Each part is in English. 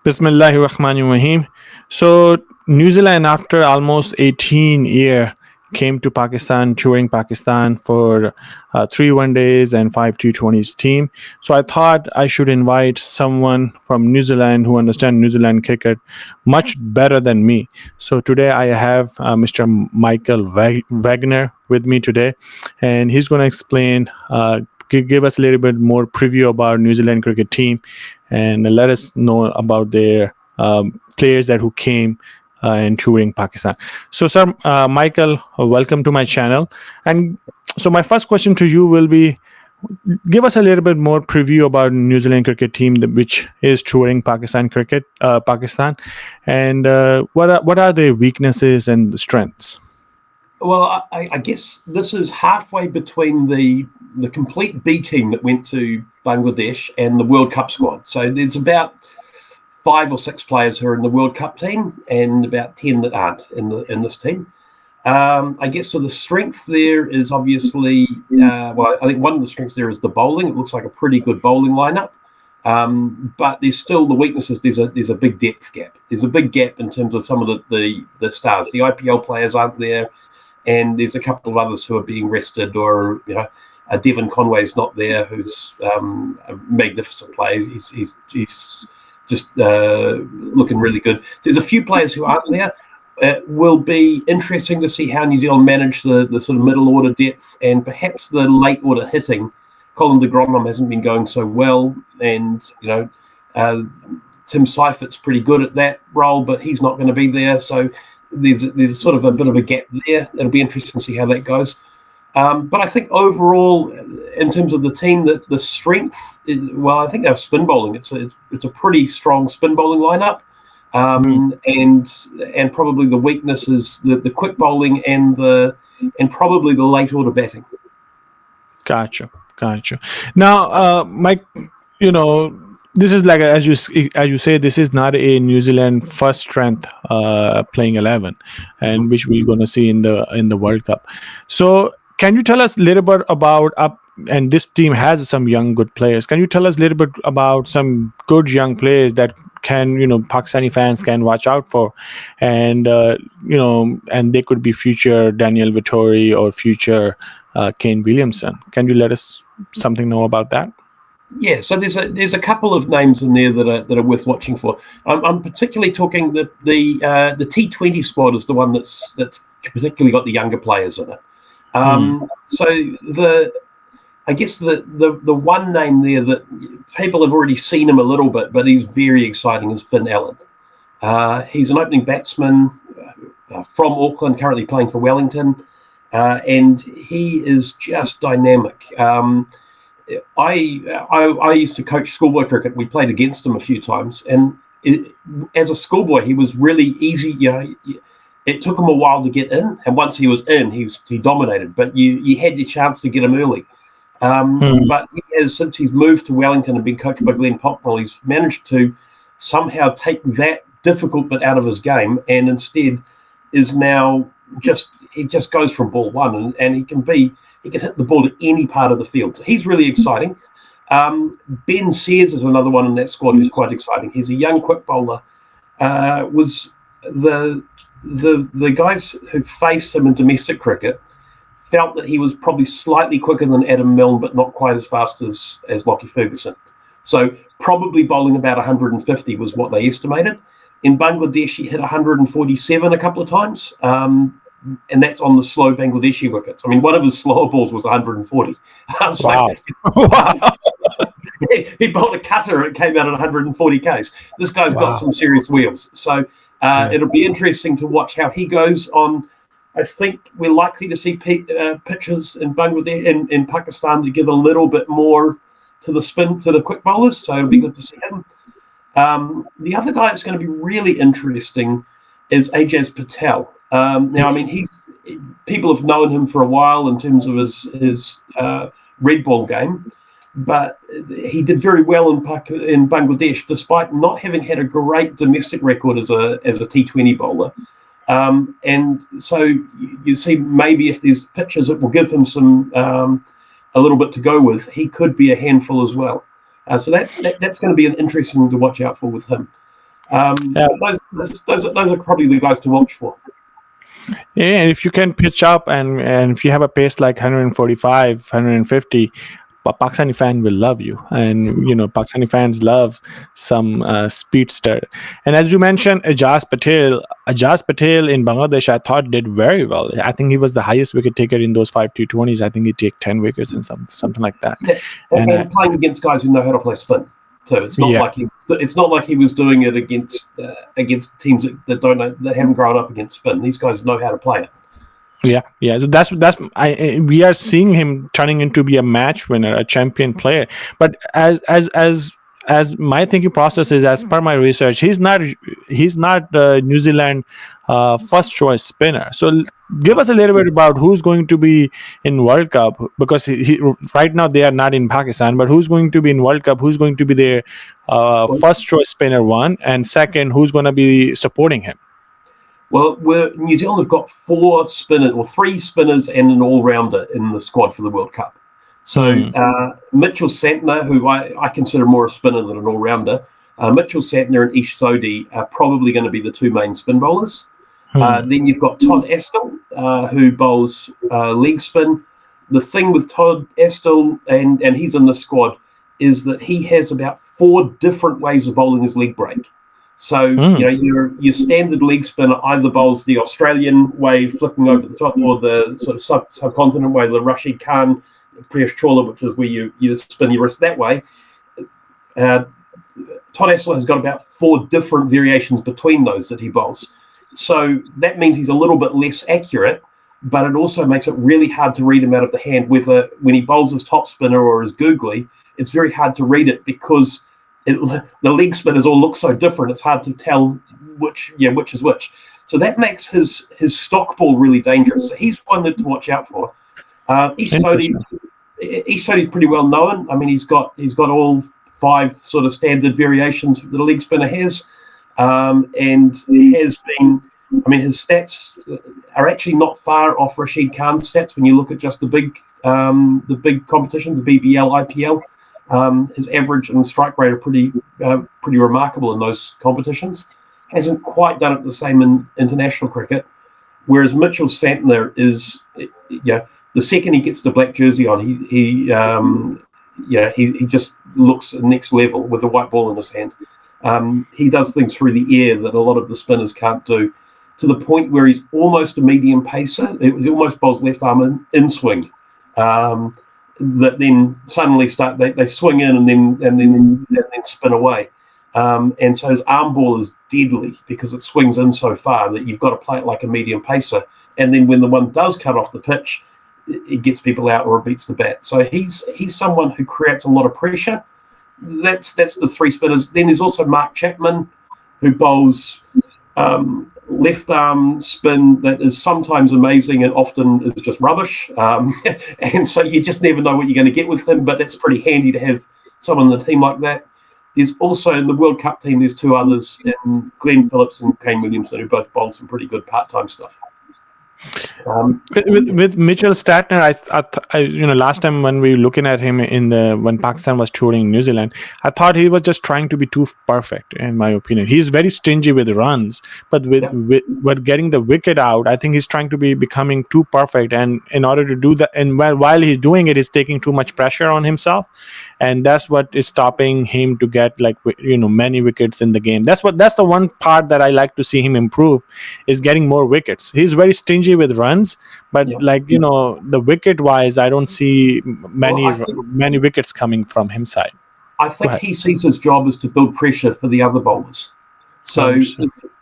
Bismillahirrahmanirrahim. So New Zealand, after almost 18 years, came to Pakistan, touring Pakistan for 3 one-days and 5 T20s team. So I thought I should invite someone from New Zealand who understands New Zealand cricket much better than me. So today I have Mr. Michael Wagner with me today, and he's going to explain, give us a little bit more preview about New Zealand cricket team, and let us know about their players that who came and touring Pakistan. So, sir, Michael, welcome to my channel. And so, my first question to you will be: give us a little bit more preview about New Zealand cricket team, which is touring Pakistan, and what are their weaknesses and strengths? Well, I guess this is halfway between the complete B team that went to Bangladesh and the World Cup squad. So there's about 5 or 6 players who are in the World Cup team and about 10 that aren't in this team. I guess so the strength there is obviously, I think one of the strengths there is the bowling. It looks like a pretty good bowling lineup. But there's still the weaknesses. There's a big depth gap. There's a big gap in terms of some of the stars. The IPL players aren't there. And there's a couple of others who are being rested, or Devon Conway's not there, who's a magnificent player. He's just looking really good. So there's a few players who aren't there. It will be interesting to see how New Zealand manage the sort of middle order depth and perhaps the late order hitting. Colin de Grandhomme hasn't been going so well, and Tim Seifert's pretty good at that role, but he's not going to be there. So there's sort of a bit of a gap there. It'll be interesting to see how that goes. But I think overall, in terms of the team, the strength, I think they're spin bowling. It's a pretty strong spin bowling lineup, and probably the weakness is the quick bowling and probably the late order batting. Gotcha. Now, Mike, this is like, as you say, this is not a New Zealand first strength playing 11, and which we're going to see in the World Cup. So, can you tell us a little bit about and this team has some young good players. Can you tell us a little bit about some good young players that can Pakistani fans can watch out for, and and they could be future Daniel Vittori or future Kane Williamson. Can you let us something know about that? Yeah, so there's a couple of names in there that are worth watching for. I'm particularly talking the T20 squad is the one that's particularly got the younger players in it. So I guess the one name there that people have already seen him a little bit, but he's very exciting, is Finn Allen. He's an opening batsman from Auckland, currently playing for Wellington, and he is just dynamic. I used to coach schoolboy cricket. We played against him a few times, and as a schoolboy, he was really easy. It took him a while to get in, and once he was in, he dominated. But you had the chance to get him early. But since he's moved to Wellington and been coached by Glenn Pocknell, he's managed to somehow take that difficult bit out of his game, and instead is now he just goes from ball one, and he can hit the ball to any part of the field. So he's really exciting. Ben Sears is another one in that squad who's quite exciting. He's a young quick bowler. Was the guys who faced him in domestic cricket felt that he was probably slightly quicker than Adam Milne, but not quite as fast as Lockie Ferguson. So probably bowling about 150 was what they estimated. In Bangladesh, he hit 147 a couple of times. And that's on the slow Bangladeshi wickets. I mean, one of his slower balls was 140. Wow. He bowled a cutter, it came out at 140 Ks. This guy's got some serious wheels. So it'll be interesting to watch how he goes on. I think we're likely to see pitches in Bangladesh, in Pakistan, to give a little bit more to the spin, to the quick bowlers. So it'll be good to see him. The other guy that's going to be really interesting is Ajaz Patel. Now, I mean, people have known him for a while in terms of his red ball game, but he did very well in Bangladesh, despite not having had a great domestic record as a T20 bowler. And so you see, maybe if there's pitches that will give him a little bit to go with, he could be a handful as well. So that's going to be an interesting to watch out for with him. Those are probably the guys to watch for. Yeah, and if you can pitch up and if you have a pace like 145, 150, Pakistani fan will love you. And, Pakistani fans love some speedster. And as you mentioned, Ajaz Patel in Bangladesh, I thought did very well. I think he was the highest wicket taker in those 5 T20s. I think he took 10 wickets and something like that. Yeah. And playing against guys who know how to play spin too. It's not like he was doing it against teams that don't know, that haven't grown up against spin. These guys know how to play it. Yeah. We are seeing him turning into be a match winner, a champion player. But as my thinking process is, as per my research, he's not New Zealand first choice spinner. So give us a little bit about who's going to be in World Cup, because he right now they are not in Pakistan, but who's going to be in World Cup? Who's going to be their first choice spinner, one, and second, who's going to be supporting him? Well, New Zealand have got 3 spinners and an all-rounder in the squad for the World Cup. So Mitchell Santner, who I consider more a spinner than an all-rounder, Mitchell Santner and Ish Sodhi are probably going to be the 2 main spin bowlers. Then you've got Todd Astle, who bowls leg spin. The thing with Todd Astle, and he's in the squad, is that he has about 4 different ways of bowling his leg break. So, your standard leg spinner either bowls the Australian way, flipping over the top, or the sort of subcontinent way, the Rashid Khan, Priyash Chawla, which is where you spin your wrist that way. Todd Astle has got about 4 different variations between those that he bowls. So that means he's a little bit less accurate, but it also makes it really hard to read him out of the hand. Whether when he bowls his top spinner or his googly, it's very hard to read it because the leg spinners all look so different. It's hard to tell which is which. So that makes his stock ball really dangerous. So he's one to watch out for. Ish Sodhi's pretty well known. I mean, he's got all 5 sort of standard variations that a leg spinner has, and has been. I mean, his stats are actually not far off Rashid Khan's stats when you look at just the big competitions, the BBL, IPL. His average and strike rate are pretty remarkable in those competitions. Hasn't quite done it the same in international cricket, whereas Mitchell Santner is, the second he gets the black jersey on, he just looks next level with the white ball in his hand. He does things through the air that a lot of the spinners can't do, to the point where he's almost a medium pacer. He almost bowls left arm in swing. That then suddenly they swing in and then spin away, and so his arm ball is deadly because it swings in so far that you've got to play it like a medium pacer, and then when the one does cut off the pitch, it gets people out or it beats the bat. So he's someone who creates a lot of pressure. That's the 3 spinners. Then there's also Mark Chapman, who bowls left arm spin that is sometimes amazing and often is just rubbish, and so you just never know what you're going to get with him, but it's pretty handy to have someone in the team like that. There's also in the World Cup team, there's 2 others, in Glenn Phillips and Kane Williamson, who both bowl some pretty good part-time stuff. With Mitchell Santner, I last time when we were looking at him when Pakistan was touring New Zealand, I thought he was just trying to be too perfect. In my opinion, he's very stingy with runs, but with getting the wicket out, I think he's trying to be becoming too perfect. And in order to do that, and while he's doing it, he's taking too much pressure on himself, and that's what is stopping him to get many wickets in the game. That's the one part that I like to see him improve, is getting more wickets. He's very stingy with runs, but the wicket wise, I don't see many wickets coming from his side. I think he sees his job as to build pressure for the other bowlers. So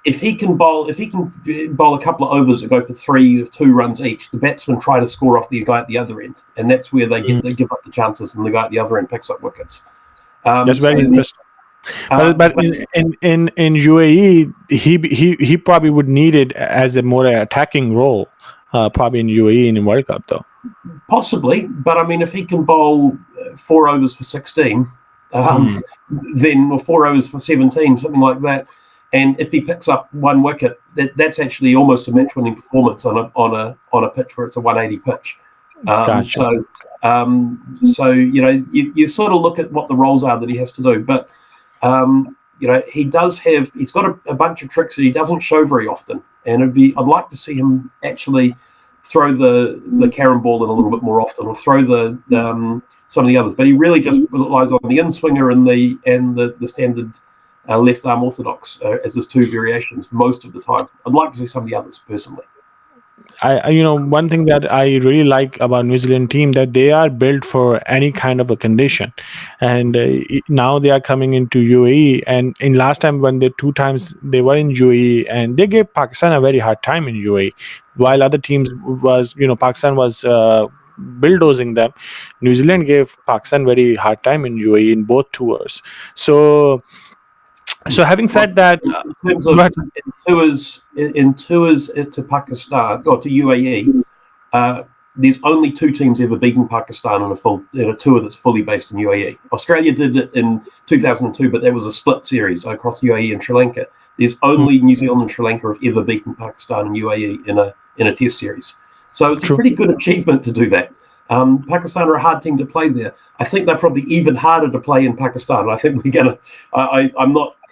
if he can bowl a couple of overs that go for 2 runs each, the batsmen try to score off the guy at the other end, and that's where they give up the chances, and the guy at the other end picks up wickets. That's very interesting. But in UAE, he probably would need it as a more attacking role, probably in UAE in the World Cup, though. Possibly, but I mean, if he can bowl 4 overs for 16, then or 4 overs for 17, something like that, and if he picks up 1 wicket, that's actually almost a match-winning performance on a pitch where it's a 180 pitch. Gotcha. So you sort of look at what the roles are that he has to do, but he's got a bunch of tricks that he doesn't show very often, and I'd like to see him actually throw the carom ball in a little bit more often, or throw some of the others. But he really just relies on the in swinger and the standard left arm orthodox as his two variations most of the time. I'd like to see some of the others personally. One thing that I really like about New Zealand team, that they are built for any kind of a condition, and now they are coming into UAE. And in last time when the 2 times they were in UAE, and they gave Pakistan a very hard time in UAE, while other teams Pakistan was bulldozing them. New Zealand gave Pakistan very hard time in UAE in both tours. So having said that, in terms of in tours to Pakistan or to UAE, there's only 2 teams ever beaten Pakistan in a tour that's fully based in UAE. Australia did it in 2002, but there was a split series across UAE and Sri Lanka. There's only New Zealand and Sri Lanka have ever beaten Pakistan and UAE in a test series. So it's a pretty good achievement to do that. Pakistan are a hard team to play there. I think they're probably even harder to play in Pakistan. I think we're gonna.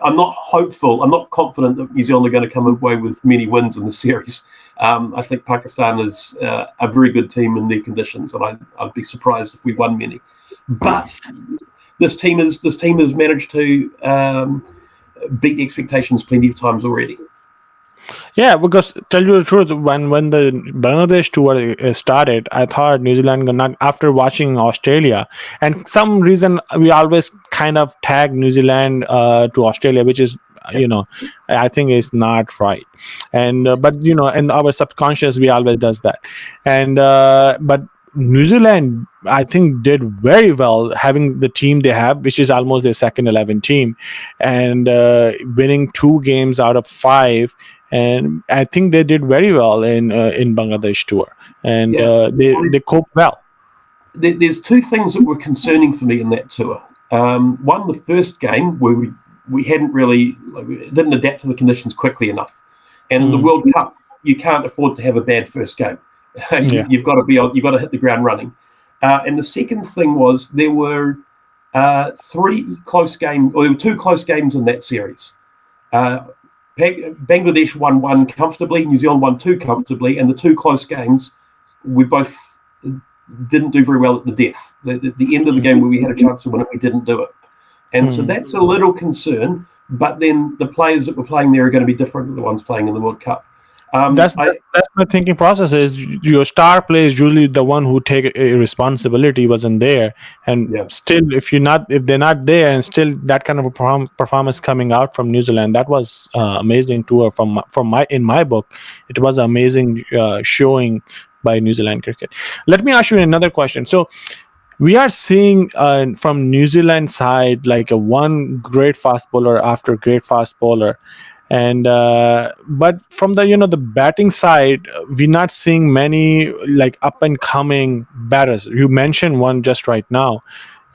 I'm not hopeful. I'm not confident that New Zealand are going to come away with many wins in the series. I think Pakistan is a very good team in their conditions, and I'd be surprised if we won many. But this team has managed to beat expectations plenty of times already. Yeah, because tell you the truth, when the Bangladesh tour started, I thought New Zealand not, after watching Australia, and some reason we always kind of tag New Zealand to Australia, which is I think is not right. And but in our subconscious we always does that. And but New Zealand, I think, did very well having the team they have, which is almost their second 11 team, and winning 2 games out of 5. And I think they did very well in Bangladesh tour, and they coped well. There's 2 things that were concerning for me in that tour. One, the first game where we didn't adapt to the conditions quickly enough, and in the World Cup you can't afford to have a bad first game. You've got to hit the ground running. And the second thing was there were 3 close games, or there were 2 close games in that series. Bangladesh won 1 comfortably, New Zealand won 2 comfortably, and the 2 close games we both didn't do very well at the death. The end of the game where we had a chance to win it, we didn't do it. And so that's a little concern, but then the players that were playing there are going to be different than the ones playing in the World Cup. That's my thinking process. Is your star player is usually the one who take a responsibility wasn't there, and still if they're not there, and still that kind of a performance coming out from New Zealand, that was amazing tour in my book. It was amazing showing by New Zealand cricket. Let me ask you another question. So we are seeing from New Zealand side like a one great fast bowler after great fast bowler. And but from the batting side, we're not seeing many like up and coming batters. You mentioned one just right now.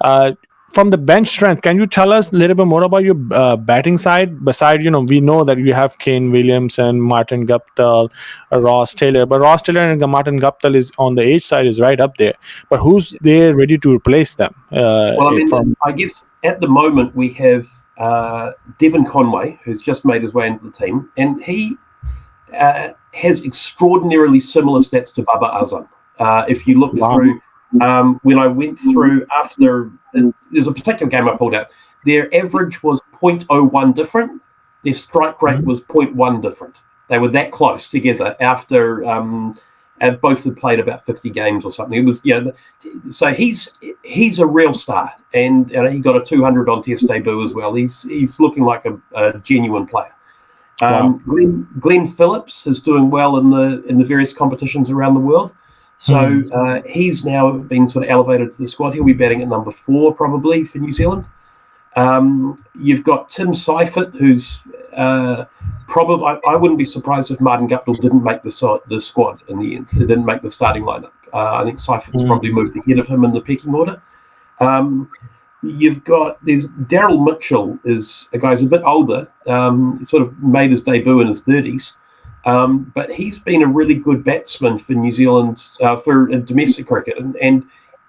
From the bench strength, can you tell us a little bit more about your batting side? Beside, we know that you have Kane Williamson, Martin Guptill, Ross Taylor, but Ross Taylor and Martin Guptill is on the age side is right up there. But who's there ready to replace them? I guess at the moment we have Devon Conway, who's just made his way into the team, and he has extraordinarily similar stats to Baba Azam. If you look through, when I went through after, there's a particular game I pulled out, their average was 0.01 different, their strike rate was 0.1 different. They were that close together after both had played about 50 games or something. It was, so he's a real star, and he got a 200 on Test debut as well. He's looking like a genuine player. Glenn Phillips is doing well in the various competitions around the world. So he's now been sort of elevated to the squad. He'll be batting at number 4 probably for New Zealand. You've got Tim Seifert, who's probably, I wouldn't be surprised if Martin Guptill didn't make the squad in the end. He didn't make the starting lineup. I think Seifert's probably moved ahead of him in the pecking order. There's Daryl Mitchell, is a guy who's a bit older, sort of made his debut in his 30s. But he's been a really good batsman for New Zealand, for domestic cricket,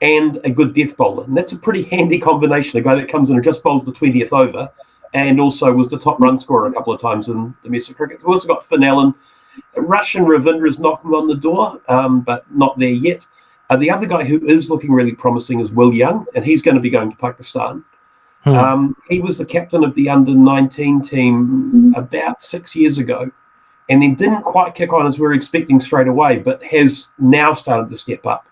and a good death bowler. And that's a pretty handy combination. A guy that comes in and just bowls the 20th over and also was the top run scorer a couple of times in domestic cricket. We've also got Finn Allen. Rachin Ravindra is knocking on the door, but not there yet. The other guy who is looking really promising is Will Young, and he's going to be going to Pakistan. He was the captain of the under-19 team about 6 years ago, and then didn't quite kick on as we were expecting straight away, but has now started to step up.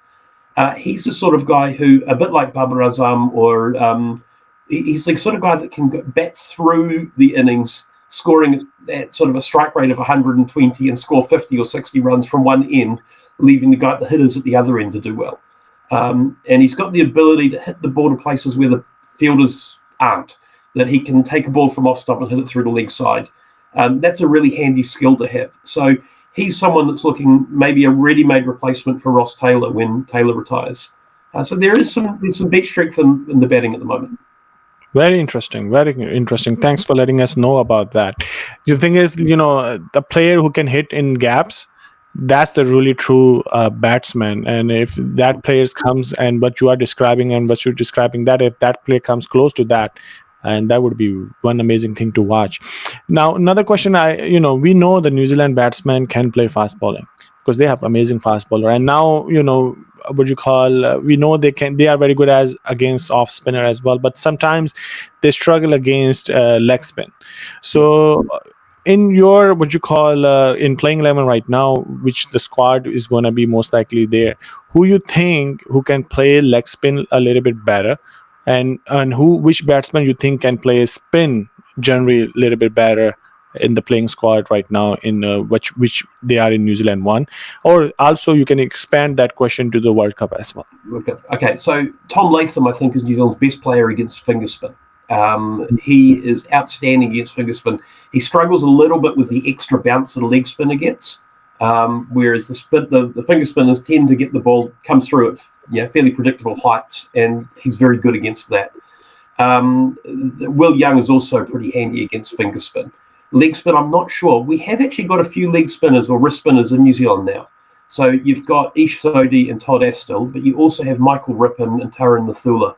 He's the sort of guy who, a bit like Babar Azam, or he's the sort of guy that can bat through the innings, scoring at sort of a strike rate of 120 and score 50 or 60 runs from one end, leaving the hitters at the other end to do well. And he's got the ability to hit the ball to places where the fielders aren't, that he can take a ball from off stump and hit it through the leg side. That's a really handy skill to have. So he's someone that's looking maybe a ready-made replacement for Ross Taylor when Taylor retires. So there's some bench strength in the batting at the moment. Very interesting. Very interesting. Thanks for letting us know about that. The thing is, the player who can hit in gaps, that's the really true batsman. And if that player comes and what you are describing and what you're describing, that if that player comes close to that, and that would be one amazing thing to watch. Now, another question, we know the New Zealand batsmen can play fast bowling because they have amazing fast bowler. And now, we know they are very good against off spinner as well, but sometimes they struggle against leg spin. So in your in playing 11 right now, which the squad is going to be most likely there, who you think who can play leg spin a little bit better, and which batsman you think can play spin generally a little bit better in the playing squad right now, in which they are in New Zealand 1, or also you can expand that question to the World Cup as well. Okay, so Tom Latham, I think, is New Zealand's best player against finger spin. He is outstanding against finger spin. He struggles a little bit with the extra bounce that a leg spinner gets, whereas the finger spinners tend to get the ball come through at fairly predictable heights, and he's very good against that. Will Young is also pretty handy against finger spin. Leg spin, I'm not sure. We have actually got a few leg spinners or wrist spinners in New Zealand now. So you've got Sodhi and Todd Astle, but you also have Michael Rippon and Taran Nathula.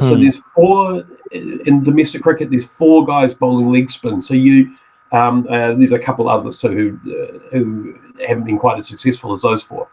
So there's 4 in domestic cricket. There's 4 guys bowling leg spin. So there's a couple others too who haven't been quite as successful as those 4.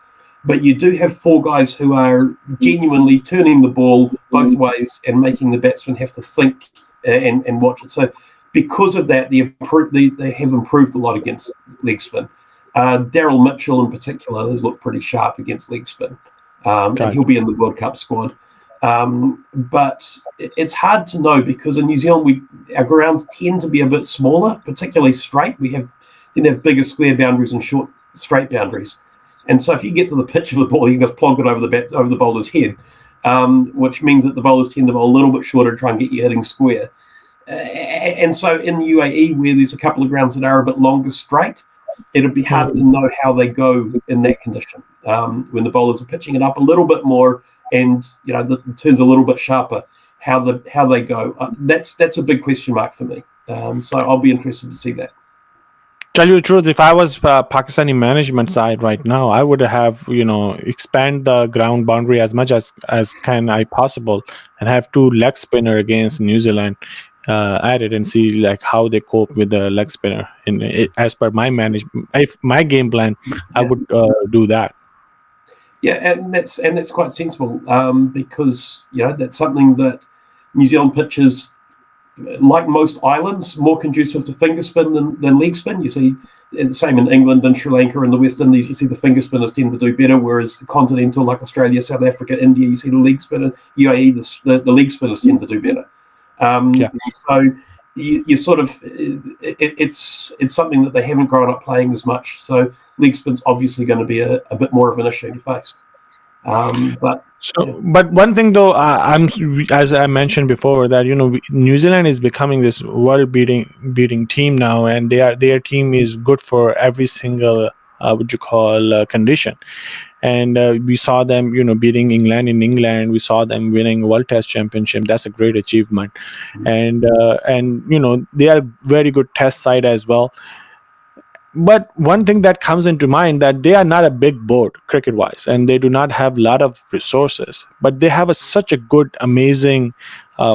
But you do have 4 guys who are genuinely turning the ball both ways and making the batsman have to think and watch it. So because of that, they have improved a lot against leg spin. Daryl Mitchell in particular has looked pretty sharp against leg spin. And he'll be in the World Cup squad. But it's hard to know because in New Zealand, our grounds tend to be a bit smaller, particularly straight. We tend to have bigger square boundaries and short straight boundaries. And so if you get to the pitch of the ball, you can just plonk it over the bowler's head, which means that the bowlers tend to bowl a little bit shorter to try and get you hitting square. And so in the UAE, where there's a couple of grounds that are a bit longer straight, it'll be hard to know how they go in that condition. When the bowlers are pitching it up a little bit more and the turns a little bit sharper, how they go. That's a big question mark for me. So I'll be interested to see that. Tell you the truth, if I was Pakistani management side right now, I would have expand the ground boundary as much as can I possible, and have 2 leg spinner against New Zealand at it, and see how they cope with the leg spinner. As per my game plan, I would do that. Yeah, and that's quite sensible because that's something that New Zealand pitches, like most islands, more conducive to finger spin than leg spin. You see the same in England and Sri Lanka and the West Indies. You see the finger spinners tend to do better, whereas the continental, like Australia, South Africa, India, you see the leg spinner. UAE, the leg spinners tend to do better. So you sort of it's something that they haven't grown up playing as much. So leg spin's obviously going to be a bit more of an issue to face. But one thing though, as I mentioned before, that New Zealand is becoming this world beating team now, and their team is good for every single condition. And we saw them beating England in England. We saw them winning World Test Championship. That's a great achievement. And they are very good test side as well. but one thing that comes into mind that they are not a big board cricket wise, and they do not have a lot of resources, but they have such a good, amazing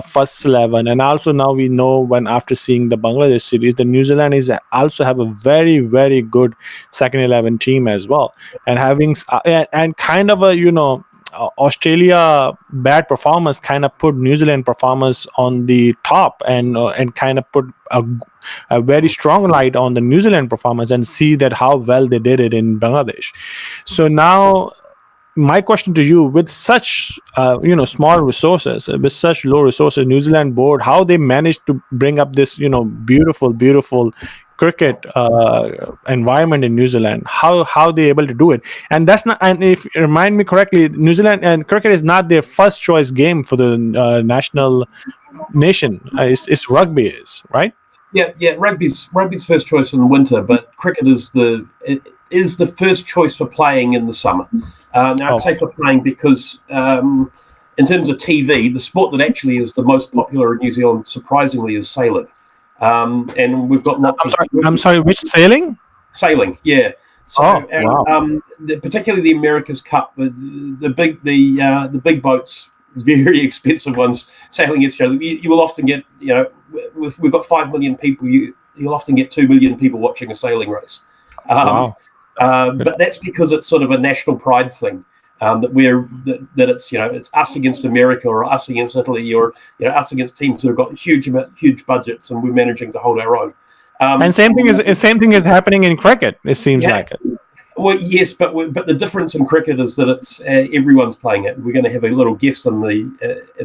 first 11. And also now we know, when after seeing the Bangladesh series, the New Zealand is also have a very, very good second 11 team as well, and having and kind of a, Australia bad performance kind of put New Zealand performance on the top, and kind of put a very strong light on the New Zealand performance, and see that how well they did it in Bangladesh. So now my question to you, with such small resources, with such low resources, New Zealand board, how they managed to bring up this beautiful cricket environment in New Zealand, how they able to do it? And that's not, and if you remind me correctly, New Zealand and cricket is not their first choice game for the national nation. It's rugby, is right? Yeah. Rugby's first choice in the winter, but cricket is the first choice for playing in the summer. Now, I'd say for playing because in terms of TV, the sport that actually is the most popular in New Zealand, surprisingly, is sailing. And we've got lots I'm sorry, which sailing? Sailing, yeah. So, wow. Particularly the America's Cup, the big boats, very expensive ones, sailing each other. You will often get, we've got 5 million people. You'll often get 2 million people watching a sailing race. Wow. But that's because it's sort of a national pride thing. That it's us against America, or us against Italy, or us against teams that have got huge budgets, and we're managing to hold our own. And same thing is happening in cricket. It seems like it. Well, yes, but the difference in cricket is that it's everyone's playing it. We're going to have a little guest in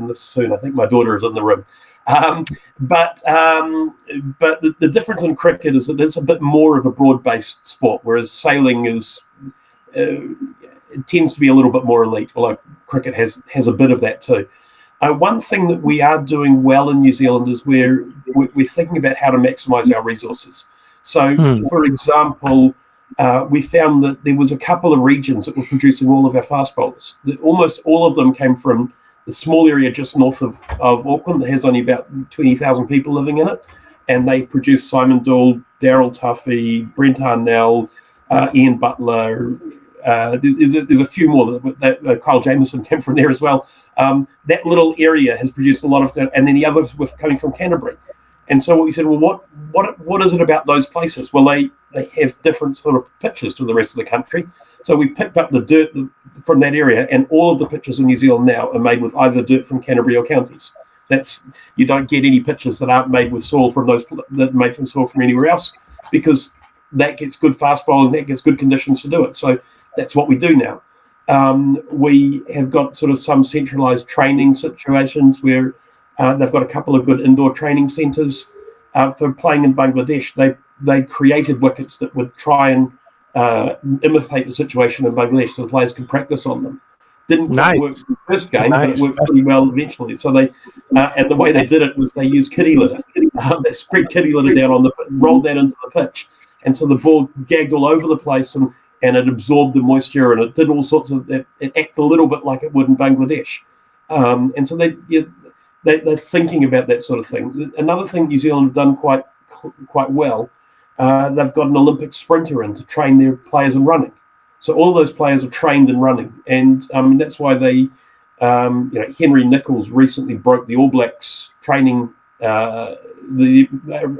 this soon. I think my daughter is in the room. But the difference in cricket is that it's a bit more of a broad-based sport, whereas sailing is. It tends to be a little bit more elite, although cricket has a bit of that too. One thing that we are doing well in New Zealand is we're thinking about how to maximise our resources. So, for example, we found that there was a couple of regions that were producing all of our fast bowlers. Almost all of them came from the small area just north of Auckland that has only about 20,000 people living in it, and they produce Simon Doull, Daryl Duffy, Brent Harnell, Ian Butler. There's a few more that Kyle Jamieson came from there as well. That little area has produced a lot of that, and then the others were coming from Canterbury. And so we said, well, what is it about those places? Well, they have different sort of pitches to the rest of the country. So we picked up the dirt from that area, and all of the pitches in New Zealand now are made with either dirt from Canterbury or counties. You don't get any pitches that aren't made with soil from soil from anywhere else, because that gets good fast bowling, that gets good conditions to do it. So that's what we do now. We have got sort of some centralised training situations where they've got a couple of good indoor training centres for playing in Bangladesh. They created wickets that would try and imitate the situation in Bangladesh, so the players can practice on them. Didn't quite work in the first game, but it worked pretty well eventually. So they and the way they did it was they used kitty litter. They spread kitty litter down rolled that into the pitch, and so the ball gagged all over the place, and it absorbed the moisture, and it did all sorts of. It acted a little bit like it would in Bangladesh, and so they're thinking about that sort of thing. Another thing New Zealand have done quite well. They've got an Olympic sprinter in to train their players in running. So all those players are trained in running, and that's why they, Henry Nicholls recently broke the All Blacks training, the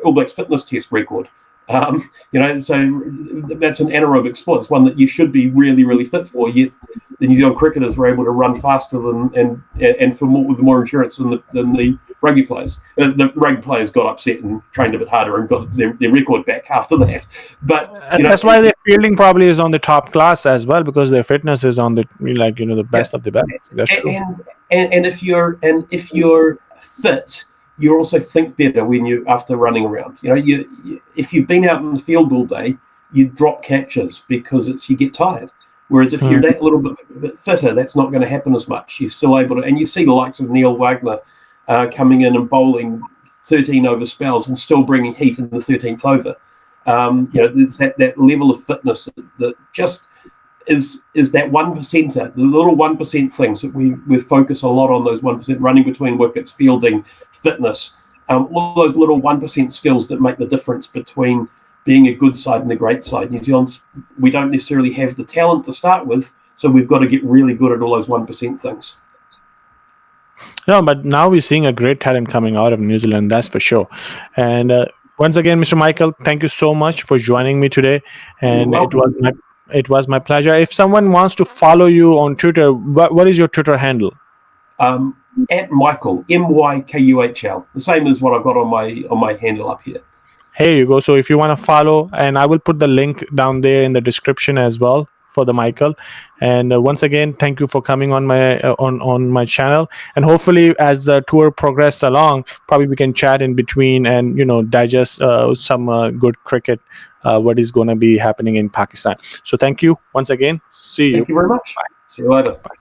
All Blacks fitness test record. So that's an anaerobic sport. It's one that you should be really, really fit for. Yet the New Zealand cricketers were able to run faster with more endurance than the rugby players. The rugby players got upset and trained a bit harder and got their record back after that. But that's why their fielding probably is on the top class as well, because their fitness is on the best of the best. That's true. And if you're fit, you also think better when you after running around. If you've been out in the field all day, you drop catches because you get tired. Whereas if you're that little bit fitter, that's not going to happen as much. You're still able to, and you see the likes of Neil Wagner coming in and bowling 13 over spells and still bringing heat in the 13th over. There's that level of fitness that just is that 1%er, the little 1% things that we focus a lot on, those 1% running between wickets, fielding, fitness, all those little 1% skills that make the difference between being a good side and a great side. New Zealand's, we don't necessarily have the talent to start with, so we've got to get really good at all those 1% things. No, but now we're seeing a great talent coming out of New Zealand, that's for sure. And once again, Mr. Michael, thank you so much for joining me today. And it was my pleasure. If someone wants to follow you on Twitter, what is your Twitter handle? At Michael, MYKUHL, the same as what I've got on my handle up here. Here you go. So if you want to follow, and I will put the link down there in the description as well for the Michael. And once again, thank you for coming on my on my channel. And hopefully, as the tour progressed along, probably we can chat in between and digest some good cricket. What is going to be happening in Pakistan. So thank you once again. See you. Thank you very much. Bye. See you later. Bye.